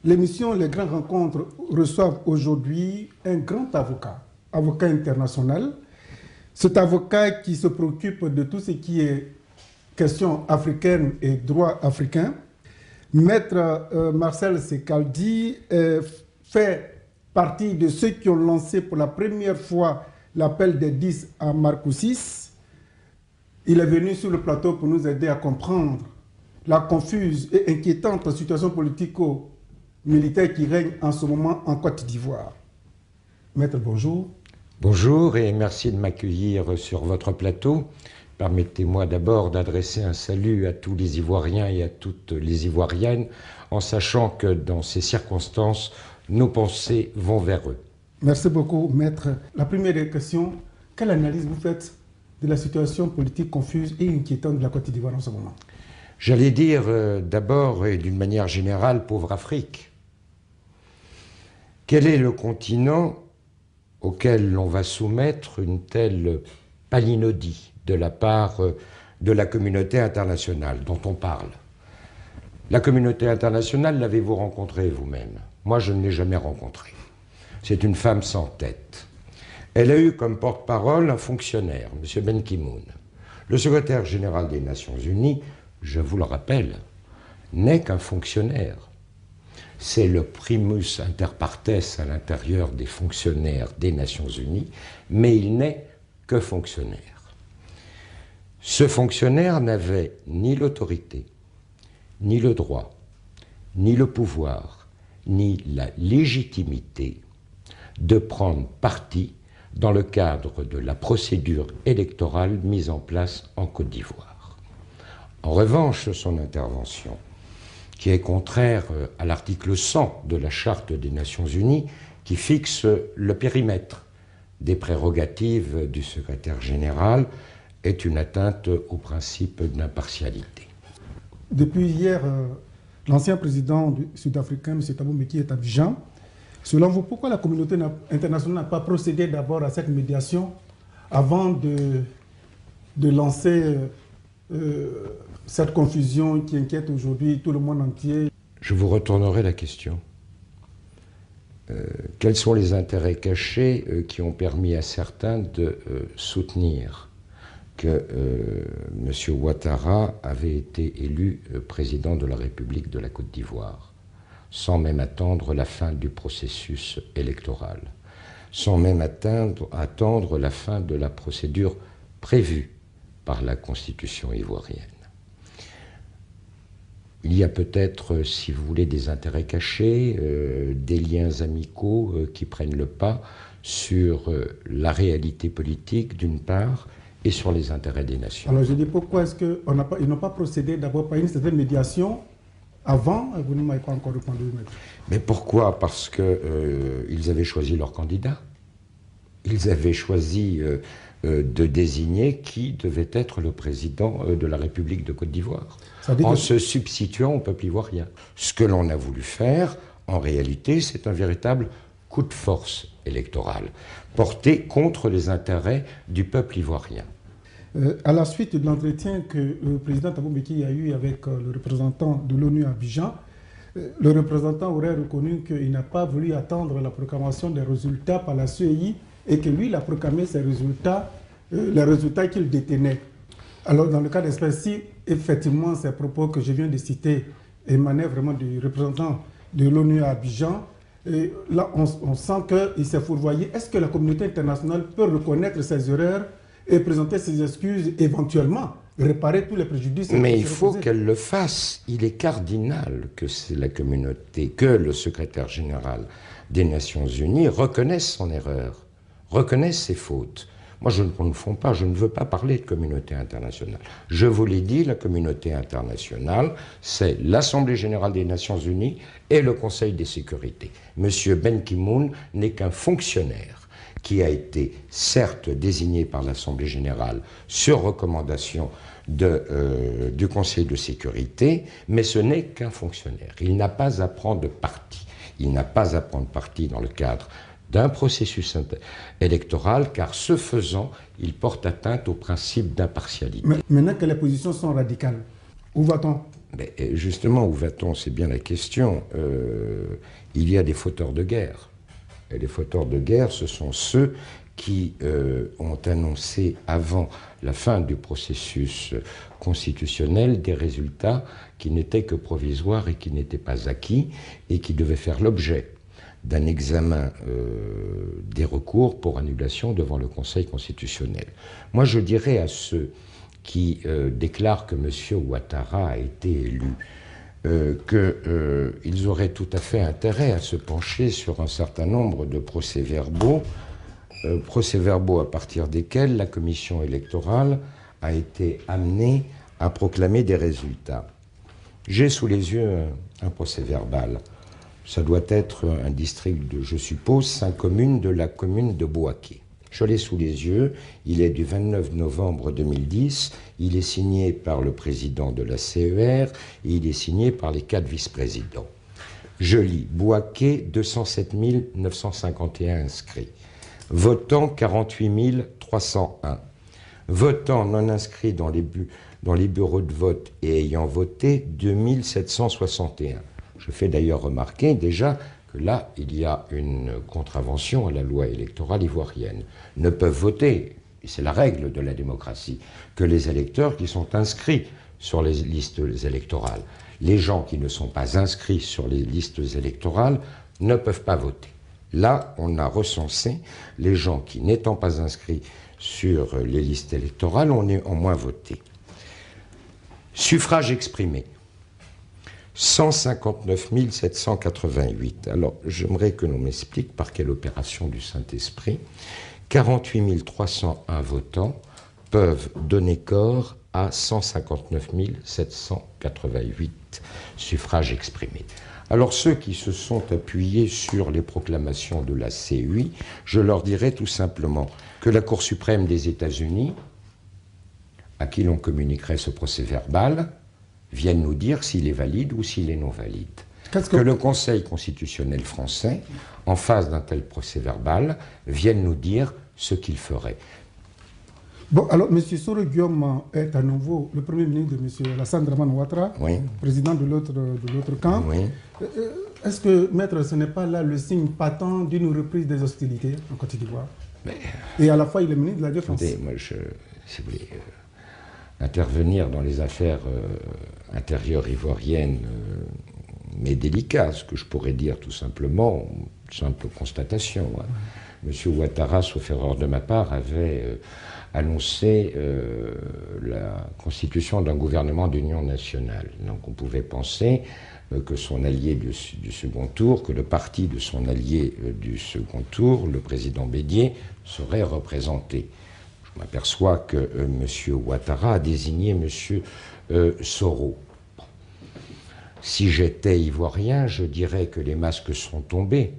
L'émission Les Grandes Rencontres reçoit aujourd'hui un grand avocat international. Cet avocat qui se préoccupe de tout ce qui est question africaine et droit africain. Maître Marcel Sekaldi fait partie de ceux qui ont lancé pour la première fois l'appel des 10 à Marcoussis. Il est venu sur le plateau pour nous aider à comprendre la confuse et inquiétante situation politico-militaire qui règne en ce moment en Côte d'Ivoire. Maître, bonjour. Bonjour et merci de m'accueillir sur votre plateau. Permettez-moi d'abord d'adresser un salut à tous les Ivoiriens et à toutes les Ivoiriennes, en sachant que dans ces circonstances, nos pensées vont vers eux. Merci beaucoup, Maître. La première question, quelle analyse vous faites de la situation politique confuse et inquiétante de la Côte d'Ivoire en ce moment? J'allais dire d'abord et d'une manière générale, pauvre Afrique. Quel est le continent auquel l'on va soumettre une telle palinodie de la part de la communauté internationale dont on parle? La communauté internationale, l'avez-vous rencontrée vous-même? Moi, je ne l'ai jamais rencontrée. C'est une femme sans tête. Elle a eu comme porte-parole un fonctionnaire, M. Ban Ki-moon. Le secrétaire général des Nations Unies, je vous le rappelle, n'est qu'un fonctionnaire. C'est le primus inter partes à l'intérieur des fonctionnaires des Nations Unies, mais il n'est que fonctionnaire. Ce fonctionnaire n'avait ni l'autorité, ni le droit, ni le pouvoir, ni la légitimité de prendre parti dans le cadre de la procédure électorale mise en place en Côte d'Ivoire. En revanche, son intervention, qui est contraire à l'article 100 de la Charte des Nations Unies, qui fixe le périmètre des prérogatives du secrétaire général, est une atteinte au principe d'impartialité. Depuis hier, l'ancien président sud-africain, M. Thabo Mbeki, est à Abidjan. Selon vous, pourquoi la communauté internationale n'a pas procédé d'abord à cette médiation avant de lancer cette confusion qui inquiète aujourd'hui tout le monde entier? Je vous retournerai la question. Quels sont les intérêts cachés qui ont permis à certains de soutenir que M. Ouattara avait été élu président de la République de la Côte d'Ivoire, sans même attendre la fin du processus électoral, sans même attendre la fin de la procédure prévue par la Constitution ivoirienne? Il y a peut-être, si vous voulez, des intérêts cachés, des liens amicaux qui prennent le pas sur la réalité politique, d'une part, et sur les intérêts des nations. Alors je dis, pourquoi est-ce qu'ils n'ont pas procédé d'abord par une certaine médiation avant? Vous ne m'avez pas encore répondu, maître. Mais pourquoi? Parce qu'ils avaient choisi leur candidat. Ils avaient choisi de désigner qui devait être le président de la République de Côte d'Ivoire, en se substituant au peuple ivoirien. Ce que l'on a voulu faire, en réalité, c'est un véritable coup de force électoral, porté contre les intérêts du peuple ivoirien. À la suite de l'entretien que le président Thabo Mbeki a eu avec le représentant de l'ONU à Abidjan, le représentant aurait reconnu qu'il n'a pas voulu attendre la proclamation des résultats par la CEI et que lui, il a proclamé ces résultats, les résultats qu'il détenait. Alors, dans le cas d'espèce, si effectivement ces propos que je viens de citer émanaient vraiment du représentant de l'ONU à Abidjan, et là, on sent qu'il s'est fourvoyé. Est-ce que la communauté internationale peut reconnaître ses erreurs et présenter ses excuses, éventuellement réparer tous les préjudices? Mais il faut qu'elle le fasse. Il est cardinal que c'est la communauté, que le secrétaire général des Nations Unies reconnaisse son erreur, reconnaisse ses fautes. Moi, je ne confonds pas, je ne veux pas parler de communauté internationale. Je vous l'ai dit, la communauté internationale, c'est l'Assemblée générale des Nations Unies et le Conseil de sécurité. M. Ban Ki-moon n'est qu'un fonctionnaire qui a été certes désigné par l'Assemblée générale sur recommandation du Conseil de sécurité, mais ce n'est qu'un fonctionnaire. Il n'a pas à prendre parti. Il n'a pas à prendre parti dans le cadre d'un processus électoral, car ce faisant, il porte atteinte au principe d'impartialité. Maintenant que les positions sont radicales, où va-t-on? Mais justement, où va-t-on? C'est bien la question. Il y a des fauteurs de guerre. Et les fauteurs de guerre, ce sont ceux qui ont annoncé avant la fin du processus constitutionnel des résultats qui n'étaient que provisoires et qui n'étaient pas acquis et qui devaient faire l'objet d'un examen des recours pour annulation devant le Conseil constitutionnel. Moi, je dirais à ceux qui déclarent que M. Ouattara a été élu qu'ils auraient tout à fait intérêt à se pencher sur un certain nombre de procès-verbaux à partir desquels la commission électorale a été amenée à proclamer des résultats. J'ai sous les yeux un procès-verbal. Ça doit être un district de, je suppose, 5 communes de la commune de Bouaké. Je l'ai sous les yeux, il est du 29 novembre 2010, il est signé par le président de la CER et il est signé par les 4 vice-présidents. Je lis, Bouaké, 207 951 inscrits. Votant 48 301. Votants non inscrits dans les bureaux de vote et ayant voté 2761. Je fais d'ailleurs remarquer déjà que là, il y a une contravention à la loi électorale ivoirienne. Ne peuvent voter, et c'est la règle de la démocratie, que les électeurs qui sont inscrits sur les listes électorales. Les gens qui ne sont pas inscrits sur les listes électorales ne peuvent pas voter. Là, on a recensé les gens qui, n'étant pas inscrits sur les listes électorales, ont moins voté. Suffrage exprimé. 159 788. Alors, j'aimerais que l'on m'explique par quelle opération du Saint-Esprit 48 301 votants peuvent donner corps à 159 788 suffrages exprimés. Alors, ceux qui se sont appuyés sur les proclamations de la CEI, je leur dirais tout simplement que la Cour suprême des États-Unis, à qui l'on communiquerait ce procès-verbal, viennent nous dire s'il est valide ou s'il est non valide. Que le Conseil constitutionnel français, en face d'un tel procès-verbal, vienne nous dire ce qu'il ferait. Bon, alors, M. Soro Guillaume est à nouveau le Premier ministre de M. Alassane Dramane Ouattara, oui, président de l'autre camp. Oui. Est-ce que, maître, ce n'est pas là le signe patent d'une reprise des hostilités en Côte d'Ivoire? Et à la fois, il est ministre de la Défense. Écoutez, moi, si vous voulez, intervenir dans les affaires intérieures ivoiriennes mais délicat, ce que je pourrais dire tout simplement, simple constatation. Hein. Monsieur Ouattara, sauf erreur de ma part, avait annoncé la constitution d'un gouvernement d'union nationale. Donc on pouvait penser que son allié du second tour, que le parti de son allié du second tour, le président Bédié, serait représenté. Je m'aperçois que M. Ouattara a désigné M. Soro. Bon. Si j'étais ivoirien, je dirais que les masques sont tombés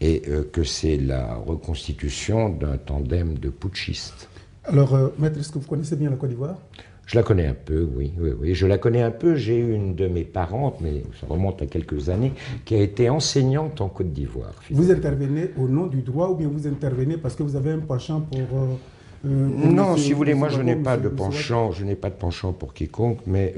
et que c'est la reconstitution d'un tandem de putschistes. Alors, maître, est-ce que vous connaissez bien la Côte d'Ivoire? Je la connais un peu, oui, je la connais un peu. J'ai eu une de mes parentes, mais ça remonte à quelques années, qui a été enseignante en Côte d'Ivoire. Vous intervenez au nom du droit ou bien vous intervenez parce que vous avez un penchant pour... non, si vous voulez, moi je n'ai pas de penchant pour quiconque, mais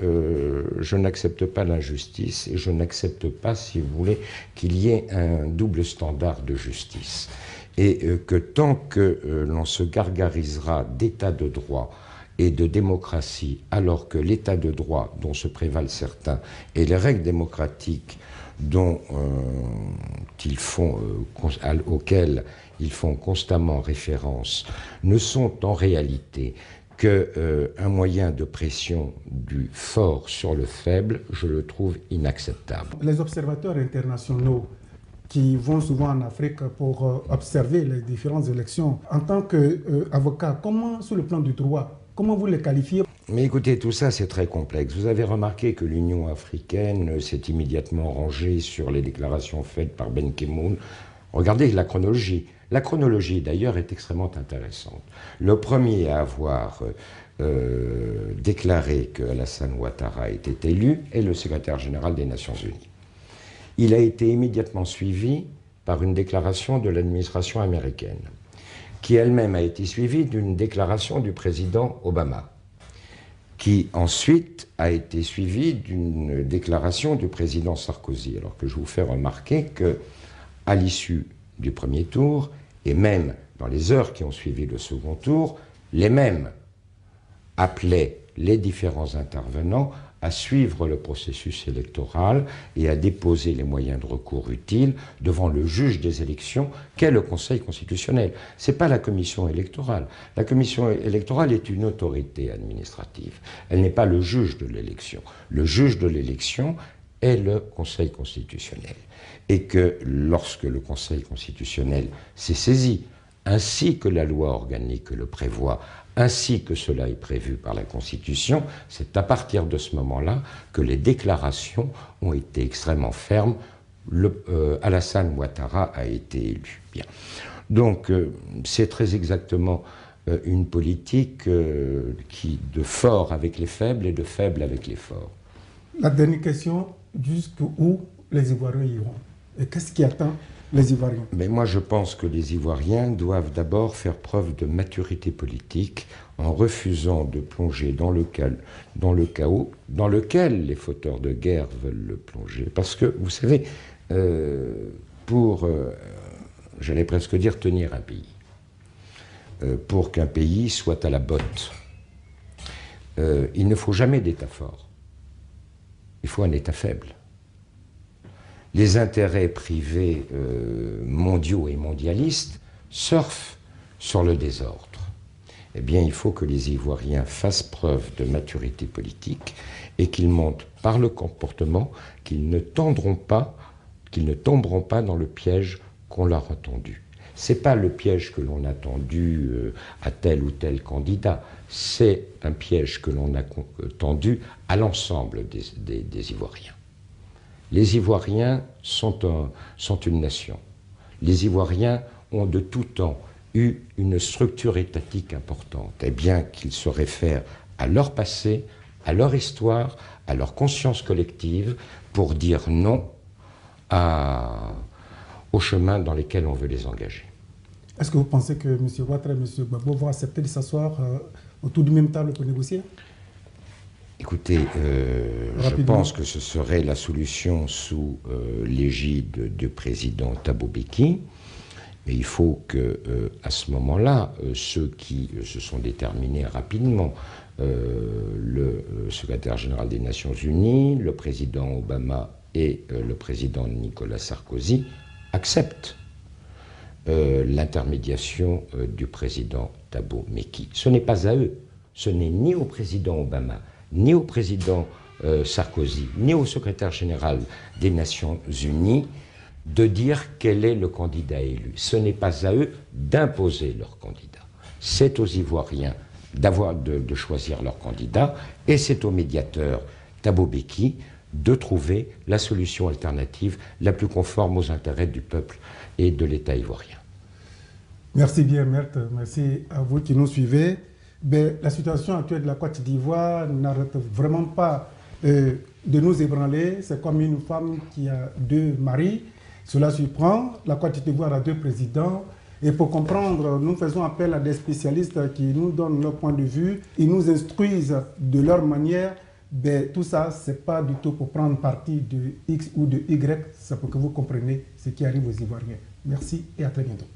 je n'accepte pas l'injustice et je n'accepte pas, si vous voulez, qu'il y ait un double standard de justice. Et que tant que l'on se gargarisera d'état de droit et de démocratie, alors que l'état de droit dont se prévalent certains et les règles démocratiques auxquelles ils font constamment référence ne sont en réalité qu'un moyen de pression du fort sur le faible, je le trouve inacceptable. Les observateurs internationaux qui vont souvent en Afrique pour observer les différentes élections, en tant qu'avocat, comment, sur le plan du droit, comment vous les qualifiez? Mais écoutez, tout ça c'est très complexe. Vous avez remarqué que l'Union africaine s'est immédiatement rangée sur les déclarations faites par Ben Ki-moon. Regardez la chronologie. La chronologie d'ailleurs est extrêmement intéressante. Le premier à avoir déclaré que Alassane Ouattara était élu est le secrétaire général des Nations Unies. Il a été immédiatement suivi par une déclaration de l'administration américaine, qui elle-même a été suivie d'une déclaration du président Obama, qui ensuite a été suivie d'une déclaration du président Sarkozy. Alors que je vous fais remarquer qu'à l'issue du premier tour, et même dans les heures qui ont suivi le second tour, les mêmes appelaient les différents intervenants à suivre le processus électoral et à déposer les moyens de recours utiles devant le juge des élections, qu'est le Conseil constitutionnel. Ce n'est pas la commission électorale. La commission électorale est une autorité administrative. Elle n'est pas le juge de l'élection. Le juge de l'élection est le Conseil constitutionnel. Et que lorsque le Conseil constitutionnel s'est saisi, ainsi que la loi organique le prévoit, ainsi que cela est prévu par la Constitution, c'est à partir de ce moment-là que les déclarations ont été extrêmement fermes. Alassane Ouattara a été élu. Bien. Donc, c'est très exactement une politique de fort avec les faibles et de faibles avec les forts. La dernière question, jusqu'où les Ivoiriens iront? Et qu'est-ce qui attend les Ivoiriens? Mais moi, je pense que les Ivoiriens doivent d'abord faire preuve de maturité politique en refusant de plonger dans le chaos dans lequel les fauteurs de guerre veulent le plonger. Parce que, vous savez, j'allais presque dire, tenir un pays, pour qu'un pays soit à la botte, il ne faut jamais d'État fort. Il faut un État faible. Les intérêts privés mondiaux et mondialistes surfent sur le désordre. Eh bien, il faut que les Ivoiriens fassent preuve de maturité politique et qu'ils montrent par le comportement qu'ils ne tomberont pas dans le piège qu'on leur a tendu. Ce n'est pas le piège que l'on a tendu à tel ou tel candidat, c'est un piège que l'on a tendu à l'ensemble des Ivoiriens. Les Ivoiriens sont une nation. Les Ivoiriens ont de tout temps eu une structure étatique importante, et bien qu'ils se réfèrent à leur passé, à leur histoire, à leur conscience collective, pour dire non aux chemins dans lesquels on veut les engager. Est-ce que vous pensez que M. Ouattara et M. Gbagbo vont accepter de s'asseoir autour du même table pour négocier? Écoutez, je pense que ce serait la solution sous l'égide du président Thabo Mbeki. Mais il faut qu'à ce moment-là, ceux qui se sont déterminés rapidement, le secrétaire général des Nations Unies, le président Obama et le président Nicolas Sarkozy, acceptent l'intermédiation du président Thabo Mbeki. Ce n'est pas à eux, ce n'est ni au président Obama, ni au président Sarkozy, ni au secrétaire général des Nations Unies de dire quel est le candidat élu. Ce n'est pas à eux d'imposer leur candidat. C'est aux Ivoiriens de choisir leur candidat et c'est au médiateur Thabo Mbeki de trouver la solution alternative la plus conforme aux intérêts du peuple et de l'État ivoirien. Merci bien, Maître. Merci à vous qui nous suivez. Ben, la situation actuelle de la Côte d'Ivoire n'arrête vraiment pas de nous ébranler. C'est comme une femme qui a deux maris. Cela surprend. La Côte d'Ivoire a deux présidents. Et pour comprendre, nous faisons appel à des spécialistes qui nous donnent leur point de vue. Ils nous instruisent de leur manière. Ben, tout ça, ce n'est pas du tout pour prendre parti de X ou de Y. C'est pour que vous compreniez ce qui arrive aux Ivoiriens. Merci et à très bientôt.